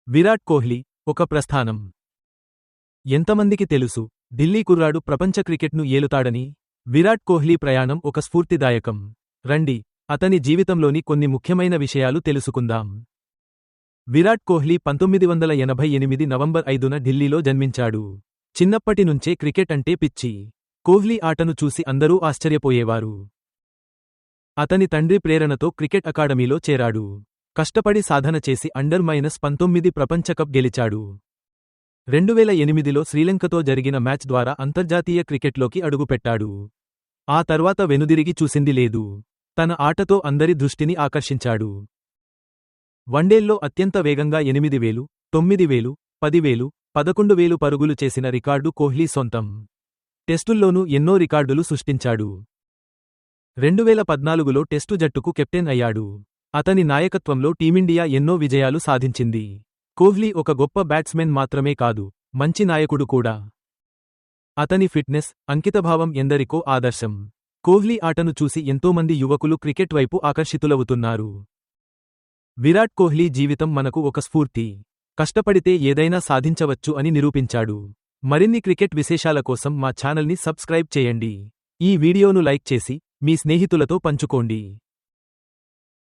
విరాట్ కోహ్లీ ఒక ప్రస్థానం. ఎంతమందికి తెలుసు, ఢిల్లీ కుర్రాడు ప్రపంచ క్రికెట్ను ఏలుతాడని? విరాట్ కోహ్లీ ప్రయాణం ఒక స్ఫూర్తిదాయకం. రండి, అతని జీవితంలోని కొన్ని ముఖ్యమైన విషయాలు తెలుసుకుందాం. విరాట్ కోహ్లీ 1988 నవంబర్ 5న ఢిల్లీలో జన్మించాడు. చిన్నప్పటి నుంచే క్రికెట్ అంటే పిచ్చి. కోహ్లీ ఆటను చూసి అందరూ ఆశ్చర్యపోయేవారు. అతని తండ్రి ప్రేరణతో క్రికెట్ అకాడమీలో చేరాడు. కష్టపడి సాధన చేసి అండర్-19 ప్రపంచ కప్ గెలిచాడు. 2008లో శ్రీలంకతో జరిగిన మ్యాచ్ ద్వారా అంతర్జాతీయ క్రికెట్లోకి అడుగుపెట్టాడు. ఆ తర్వాత వెనుదిరిగి చూసింది లేదు. తన ఆటతో అందరి దృష్టిని ఆకర్షించాడు. వన్డేల్లో అత్యంత వేగంగా 8,000, 9,000, 10,000, 11,000 పరుగులు చేసిన రికార్డు కోహ్లీ సొంతం. టెస్టుల్లోనూ ఎన్నో రికార్డులు సృష్టించాడు. 2014లో టెస్టు జట్టుకు కెప్టెన్ అయ్యాడు. అతని నాయకత్వంలో టీమిండియా ఎన్నో విజయాలు సాధించింది. కోహ్లీ ఒక గొప్ప బ్యాట్స్మెన్ మాత్రమే కాదు, మంచి నాయకుడు కూడా. అతని ఫిట్నెస్, అంకితభావం ఎందరికో ఆదర్శం. కోహ్లీ ఆటను చూసి ఎంతోమంది యువకులు క్రికెట్ వైపు ఆకర్షితులవుతున్నారు. విరాట్ కోహ్లీ జీవితం మనకు ఒక స్ఫూర్తి. కష్టపడితే ఏదైనా సాధించవచ్చు అని నిరూపించాడు. మరిన్ని క్రికెట్ విశేషాల కోసం మా ఛానల్ని సబ్స్క్రైబ్ చేయండి. ఈ వీడియోను లైక్ చేసి మీ స్నేహితులతో పంచుకోండి.